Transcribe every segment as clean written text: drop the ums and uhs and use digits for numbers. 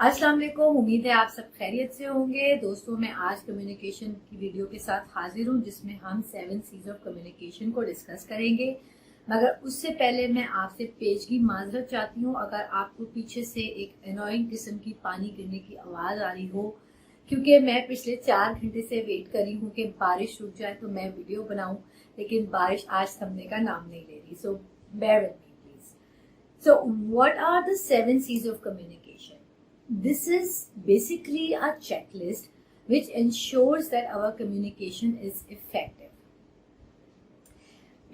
अस्सलाम वालेकुम। उम्मीद है आप सब खैरियत से होंगे। दोस्तों, मैं आज कम्युनिकेशन की वीडियो के साथ हाजिर हूँ जिसमें हम 7 सीज ऑफ कम्युनिकेशन को डिस्कस करेंगे। मगर उससे पहले मैं आपसे पेशगी माजरत चाहती हूँ अगर आपको पीछे से एक एनॉइंग किस्म की पानी गिरने की आवाज़ आ रही हो, क्योंकि मैं पिछले 4 घंटे से वेट कर रही हूँ कि बारिश रुक जाए तो मैं वीडियो बनाऊँ, लेकिन बारिश आज थमने का नाम नहीं ले रही। So bear with me please. So what are the 7 Cs of communication? This is basically a checklist which ensures that our communication is effective.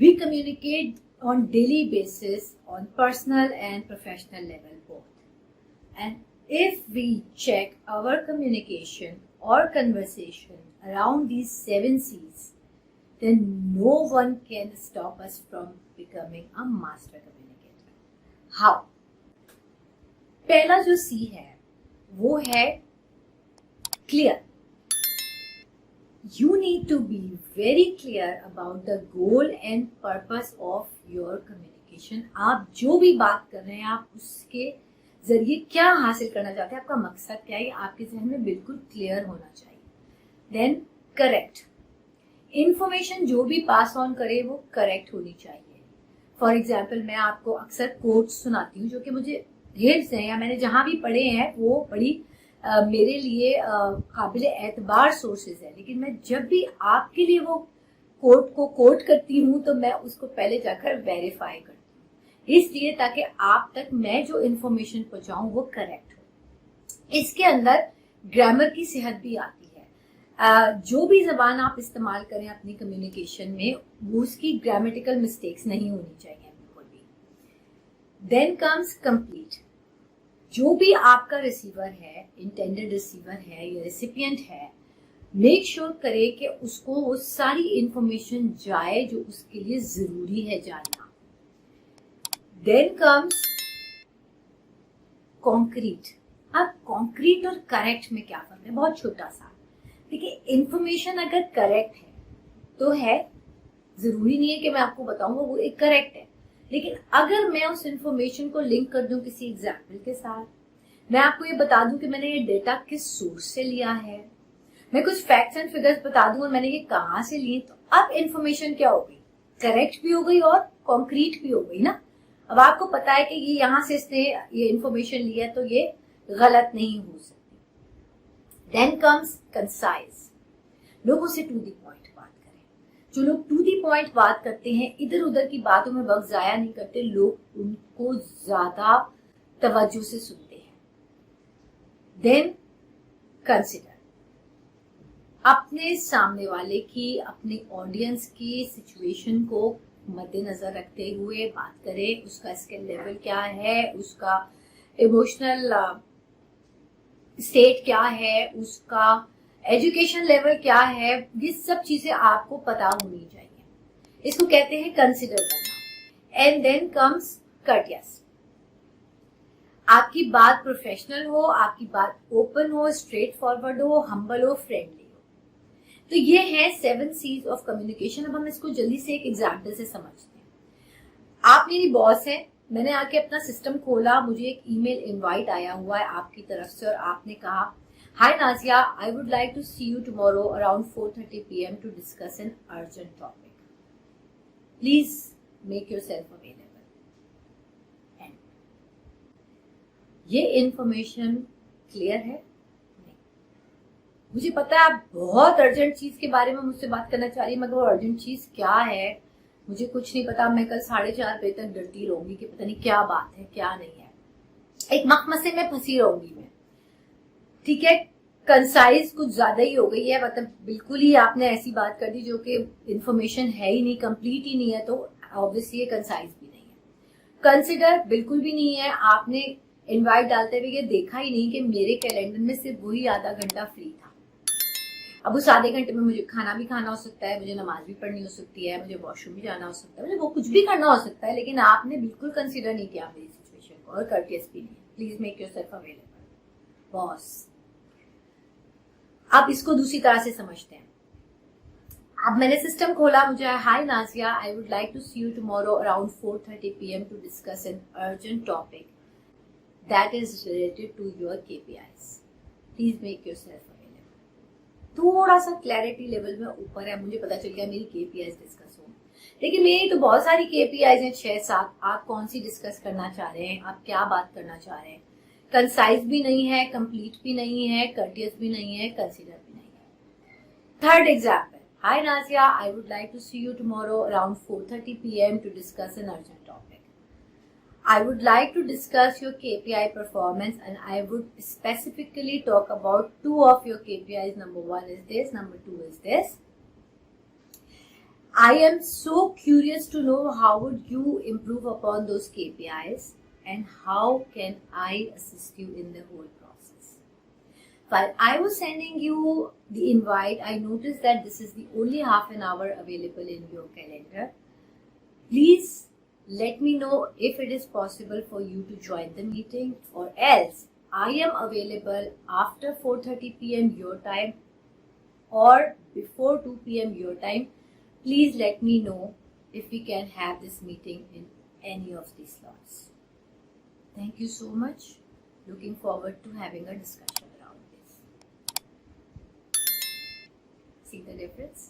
We communicate on daily basis on personal and professional level both. And if we check our communication or conversation around these 7 C's, then no one can stop us from becoming a master communicator. How? पहला जो C है वो है clear. You need to be very clear about the goal and purpose of your communication. आप जो भी बात कर रहे हैं, आप उसके जरिए क्या हासिल करना चाहते हैं, आपका मकसद क्या है, आपके जहन में बिल्कुल क्लियर होना चाहिए। Then correct. इंफॉर्मेशन जो भी पास ऑन करे वो करेक्ट होनी चाहिए। फॉर एग्जाम्पल, मैं आपको अक्सर कोट्स सुनाती हूँ जो कि मुझे ढेर से हैं या मैंने जहां भी पढ़े हैं वो बड़ी मेरे लिए काबिल एतबार सोर्सेज है, लेकिन मैं जब भी आपके लिए वो कोट को कोट करती हूँ तो मैं उसको पहले जाकर वेरीफाई करती हूँ, इसलिए ताकि आप तक मैं जो इन्फॉर्मेशन पहुंचाऊं वो करेक्ट हो। इसके अंदर ग्रामर की सेहत भी आती है। जो भी जबान आप इस्तेमाल करें अपनी कम्युनिकेशन में, वो उसकी ग्रामेटिकल मिस्टेक्स नहीं होनी चाहिए बिल्कुल भी। Then comes complete. जो भी आपका रिसीवर है, इंटेंडेड रिसीवर है या रेसिपिएंट है, मेक श्योर करे कि उसको वो सारी इंफॉर्मेशन जाए जो उसके लिए जरूरी है जानना। Then comes concrete. अब कॉन्क्रीट और करेक्ट में क्या फर्क है? बहुत छोटा सा। देखिए, इंफॉर्मेशन अगर करेक्ट है तो है, जरूरी नहीं है कि मैं आपको बताऊंगा वो एक करेक्ट है, लेकिन अगर मैं उस इंफॉर्मेशन को लिंक कर दूं किसी एग्जाम्पल के साथ, मैं आपको ये बता दूं कि मैंने ये डेटा किस सोर्स से लिया है, मैं कुछ फैक्ट्स एंड फिगर्स बता दूं और मैंने ये कहां से लिए, तो अब इंफॉर्मेशन क्या हो गई? करेक्ट भी हो गई और कॉन्क्रीट भी हो गई ना। अब आपको पता है कि ये यहां से इसने ये इंफॉर्मेशन लिया तो ये गलत नहीं हो सकती। Then comes concise. लोगों से टू दी पॉइंट बात करें। जो लोग टू दी पॉइंट बात करते हैं, इधर उधर की बातों में वक्त जाया नहीं करते, लोग उनको ज्यादा तवज्जो से सुनते हैं। Then consider. अपने सामने वाले की, अपने ऑडियंस की सिचुएशन को मद्देनजर रखते हुए बात करें। उसका स्किल लेवल क्या है, उसका इमोशनल स्टेट क्या है, उसका एजुकेशन लेवल क्या है, ये सब चीजें आपको पता होनी चाहिए। इसको कहते हैं कंसिडर करना। And then comes courteous. आपकी बात प्रोफेशनल हो, आपकी बात ओपन हो, स्ट्रेट फॉरवर्ड हो, हम्बल हो, फ्रेंडली हो। तो ये है 7 सीज ऑफ कम्युनिकेशन। अब हम इसको जल्दी से एक एग्जाम्पल से समझते हैं। आप मेरी बॉस है, मैंने आके अपना सिस्टम खोला, मुझे एक ईमेल इनवाइट आया हुआ है आपकी तरफ से और आपने कहा, hi Nazia, I would like to see you tomorrow around 4:30 PM to discuss an urgent topic. Please make yourself available. ये इंफॉर्मेशन क्लियर है? नहीं। मुझे पता है आप बहुत अर्जेंट चीज के बारे में मुझसे बात करना चाह रही है, मगर वो अर्जेंट चीज क्या है मुझे कुछ नहीं पता। मैं कल 4:30 बजे तक डरती रहूंगी कि पता नहीं क्या बात है क्या नहीं है, एक मखमसे में फंसी रहूंगी मैं। ठीक है, कंसाइज कुछ ज्यादा ही हो गई है, मतलब बिल्कुल ही आपने ऐसी बात कर दी जो कि इंफॉर्मेशन है ही नहीं, कंप्लीट ही नहीं है, तो ऑब्वियसली ये कंसाइज भी नहीं है। कंसिडर बिल्कुल भी नहीं है। आपने इनवाइट डालते हुए ये देखा ही नहीं कि मेरे कैलेंडर में सिर्फ वही आधा घंटा फ्री था। अब उस आधे घंटे में मुझे खाना भी खाना हो सकता है, मुझे नमाज भी पढ़नी हो सकती है, मुझे वॉशरूम भी जाना हो सकता है, मुझे वो कुछ भी करना हो सकता है, लेकिन आपने बिल्कुल कंसिडर नहीं किया मेरी सिचुएशन को और कर्टियस भी नहीं। Please make yourself available boss. अब इसको दूसरी तरह से समझते हैं। अब मैंने सिस्टम खोला, मुझे hi Nazia, I would like to see you tomorrow around 4:30 PM to discuss an urgent topic. that is related to your KPIs. Please make yourself available. थोड़ा सा क्लैरिटी लेवल में ऊपर है, मुझे पता चल गया मेरी KPIs डिस्कस हो, लेकिन मेरी तो बहुत सारी KPIs हैं 6-7. आप कौन सी डिस्कस करना चाह रहे हैं, आप क्या बात करना चाह रहे हैं? कंसाइज भी नहीं है, कंप्लीट भी नहीं है, कर्टियस भी नहीं है, कंसीडर भी नहीं है. Third example. Hi Nazia, I would like to see you tomorrow around 4:30 p.m. to discuss an urgent topic. I would like to discuss your KPI performance and I would specifically talk about 2 of your KPIs. Number 1 is this, number 2 is this. I am so curious to know how would you improve upon those KPIs and how can I assist you in the whole process. While I was sending you the invite, I noticed that this is the only half an hour available in your calendar. Please let me know if it is possible for you to join the meeting, or else I am available after 4:30 p.m. your time or before 2 p.m. your time. Please let me know if we can have this meeting in any of these slots. Thank you so much. Looking forward to having a discussion around this. See the difference?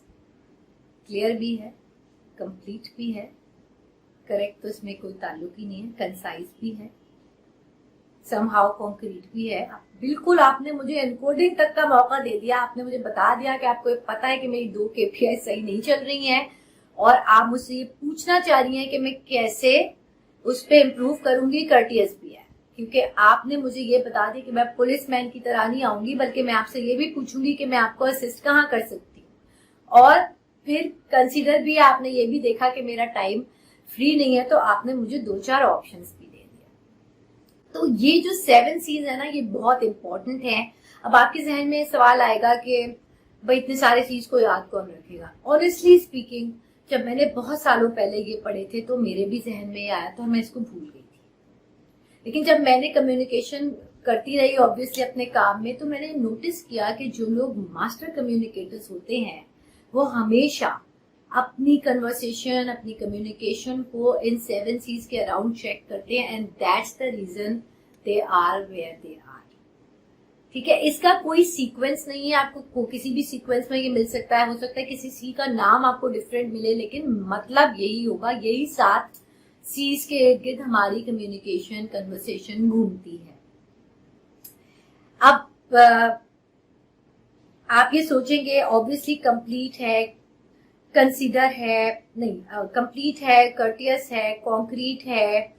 Clear भी है, complete भी है, correct तो इसमें कोई ताल्लुक ही नहीं है, concise भी है, somehow concrete भी है. बिल्कुल आपने मुझे एनकोडिंग तक का मौका दे दिया. आपने मुझे बता दिया कि आपको पता है कि मेरी 2 KPI सही नहीं चल रही हैं और आप मुझसे ये पूछना चाह रही हैं कि मैं कैसे उस पर इम्प्रूव करूंगी. कर्टियस भी है, क्योंकि आपने मुझे ये बता दिया कि मैं पुलिस मैन की तरह नहीं आऊंगी, बल्कि मैं आपसे ये भी पूछूंगी कि मैं आपको असिस्ट कहाँ कर सकती हूँ. और फिर कंसीडर भी, आपने ये भी देखा कि मेरा टाइम फ्री नहीं है, तो आपने मुझे 2-4 ऑप्शंस भी दे दिया. तो ये जो 7 C's है ना, ये बहुत इंपॉर्टेंट है. अब आपके जहन में सवाल आएगा कि भाई इतने सारे चीज को याद कौन रखेगा. ऑनेस्टली स्पीकिंग, जब मैंने बहुत सालों पहले ये पढ़े थे तो मेरे भी जहन में आया था, मैं इसको भूल गई थी. लेकिन जब मैंने कम्युनिकेशन करती रही ऑब्वियसली अपने काम में, तो मैंने नोटिस किया कि जो लोग मास्टर कम्युनिकेटर्स होते हैं वो हमेशा अपनी कन्वर्सेशन, अपनी कम्युनिकेशन को इन 7 C's के अराउंड चेक करते हैं, and that's the reason they are where they are. ठीक है, इसका कोई सीक्वेंस नहीं है. आपको किसी भी सीक्वेंस में ये मिल सकता है. हो सकता है किसी सी का नाम आपको डिफरेंट मिले, लेकिन मतलब यही होगा. यही 7 C's के इर्द गिर्द हमारी कम्युनिकेशन, कन्वर्सेशन घूमती है. अब आप ये सोचेंगे ऑब्वियसली कंप्लीट है, कंसीडर है, नहीं, कंप्लीट है, कर्टियस है, कॉन्क्रीट है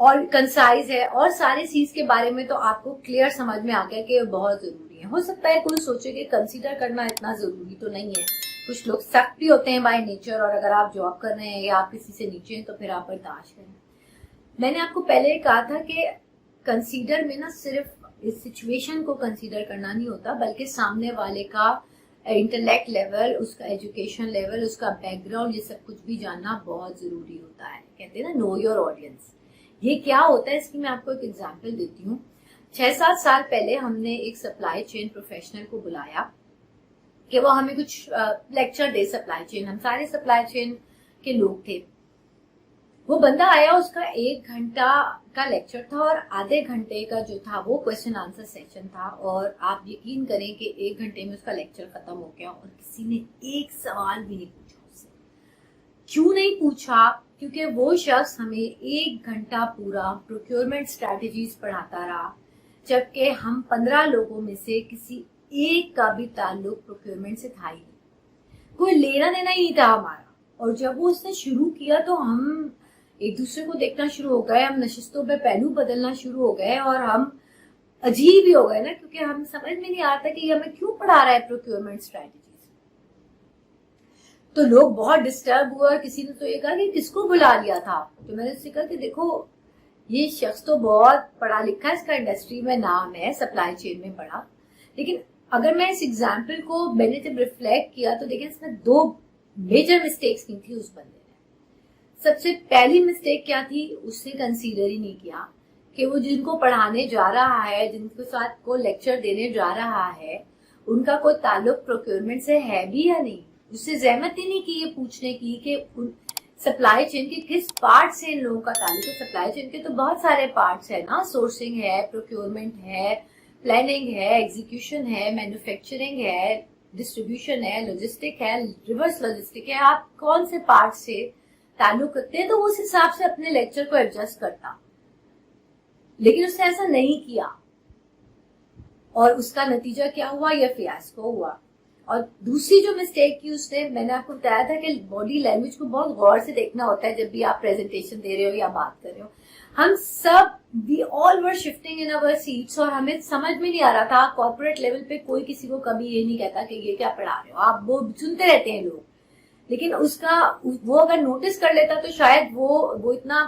और कंसाइज है, और सारे चीज के बारे में तो आपको क्लियर समझ में आ गया कि बहुत जरूरी है. हो सकता है कोई सोचे कि कंसीडर करना इतना जरूरी तो नहीं है. कुछ लोग सख्त भी होते हैं बाय नेचर, और अगर आप जॉब कर रहे हैं या आप किसी से नीचे हैं तो फिर आप बर्दाश्त करें. मैंने आपको पहले कहा था कि कंसीडर में ना सिर्फ इस सिचुएशन को कंसीडर करना नहीं होता, बल्कि सामने वाले का इंटेलेक्ट लेवल, उसका एजुकेशन लेवल, उसका बैकग्राउंड, ये सब कुछ भी जानना बहुत जरूरी होता है. कहते हैं ना, नो योर ऑडियंस. ये क्या होता है, इसकी मैं आपको एक एग्जांपल देती हूँ. 6-7 साल पहले हमने एक सप्लाई चेन प्रोफेशनल को बुलाया कि वो हमें कुछ लेक्चर दे. सप्लाई चेन, हम सारे सप्लाई चेन के लोग थे. वो बंदा आया, उसका 1 घंटा का लेक्चर था और आधे घंटे का जो था वो क्वेश्चन आंसर सेशन था. और आप यकीन करें कि 1 घंटे में उसका लेक्चर खत्म हो गया और किसी ने एक सवाल भी नहीं पूछा उससे. क्यों नहीं पूछा? क्योंकि वो शख्स हमें 1 घंटा पूरा प्रोक्योरमेंट स्ट्रैटेजीज पढ़ाता रहा, जबकि हम 15 लोगों में से किसी एक का भी ताल्लुक प्रोक्योरमेंट से था ही नहीं. कोई लेना देना ही नहीं था हमारा. और जब वो उसने शुरू किया तो हम एक दूसरे को देखना शुरू हो गए, हम नशिस्तों पे पहलू बदलना शुरू हो गए और हम अजीब ही हो गए ना, क्योंकि हम समझ में नहीं आता कि ये हमें क्यों पढ़ा रहा है प्रोक्योरमेंट स्ट्रैटेजीज. तो लोग बहुत डिस्टर्ब हुए और किसी ने तो ये कहा कि किसको बुला लिया था. तो मैंने उससे कहा कि देखो, ये शख्स तो बहुत पढ़ा लिखा है, इसका इंडस्ट्री में नाम है, सप्लाई चेन में पढ़ा, लेकिन अगर मैं इस एग्जाम्पल को मैंने जब रिफ्लेक्ट किया तो देखिए इसमें 2 मेजर मिस्टेक्स की थी उस बंदे ने. सबसे पहली मिस्टेक क्या थी, उसने कंसीडर ही नहीं किया कि वो जिनको पढ़ाने जा रहा है, जिनके साथ को लेक्चर देने जा रहा है, उनका कोई ताल्लुक प्रोक्योरमेंट से है भी या नहीं. उससे जहमत ही नहीं की ये पूछने की कि सप्लाई चेन के किस पार्ट से इन लोगों का ताल्लुक है। सप्लाई चेन के तो बहुत सारे पार्ट्स है ना, सोर्सिंग है, प्रोक्योरमेंट है, प्लानिंग है, एग्जीक्यूशन है, मैन्युफैक्चरिंग है, डिस्ट्रीब्यूशन है, लॉजिस्टिक है, रिवर्स लॉजिस्टिक है। आप कौन से पार्ट से ताल्लुक रखते हैं तो उस हिसाब से अपने लेक्चर को एडजस्ट करता, लेकिन उसने ऐसा नहीं किया और उसका नतीजा क्या हुआ, यह फियास्को हुआ। और दूसरी जो मिस्टेक की उसने, मैंने आपको बताया था कि बॉडी लैंग्वेज को बहुत गौर से देखना होता है जब भी आप प्रेजेंटेशन दे रहे हो या बात कर रहे हो। हम सब we all were shifting in our seats और हमें समझ में नहीं आ रहा था। कॉर्पोरेट लेवल पे कोई किसी को कभी ये नहीं कहता कि ये क्या पढ़ा रहे हो आप, वो सुनते रहते हैं लोग, लेकिन उसका वो अगर नोटिस कर लेता तो शायद वो इतना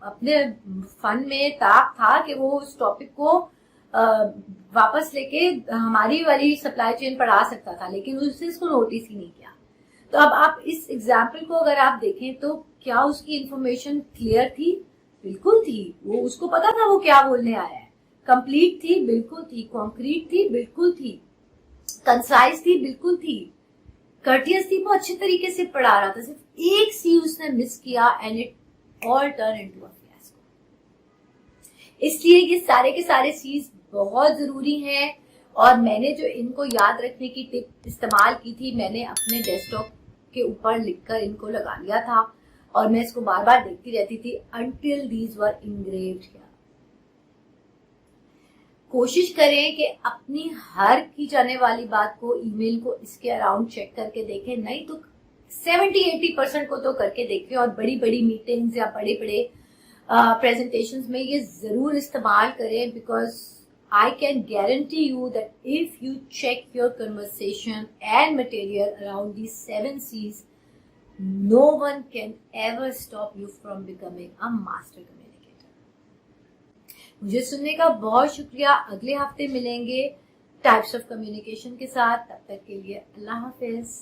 अपने फन में ताक था कि वो उस टॉपिक को वापस लेके हमारी वाली सप्लाई चेन पढ़ा सकता था, लेकिन उसने इसको नोटिस ही नहीं किया। तो अब आप इस एग्जाम्पल को अगर आप देखें तो क्या उसकी इंफॉर्मेशन क्लियर थी? बिल्कुल थी। वो उसको पता था वो क्या बोलने आया है। कंप्लीट थी? बिल्कुल थी। कॉन्क्रीट थी? बिल्कुल थी। कंसाइज थी? बिल्कुल थी। कर्टियस थी? वो अच्छे तरीके से पढ़ा रहा था। सिर्फ एक सी उसने मिस किया and it all turn into a fiasco. इसलिए ये सारे के सारे सीज बहुत जरूरी हैं और मैंने जो इनको याद रखने की टिप इस्तेमाल की थी, मैंने अपने डेस्कटॉप के ऊपर लिखकर इनको लगा लिया था और मैं इसको बार बार देखती रहती थी until these were engraved here। कोशिश करें कि अपनी हर की जाने वाली बात को, ईमेल को इसके अराउंड चेक करके देखें, नहीं तो 70-80% को तो करके देखें और बड़ी बड़ी मीटिंग्स या बड़े बड़े प्रेजेंटेशंस में ये जरूर इस्तेमाल करें, because I can guarantee you that if you check your conversation and material around these 7 C's, no one can ever stop you from becoming a master communicator। मुझे सुनने का बहुत शुक्रिया। अगले हफ्ते मिलेंगे टाइप्स ऑफ कम्युनिकेशन के साथ। तब तक के लिए अल्लाह हाफिज।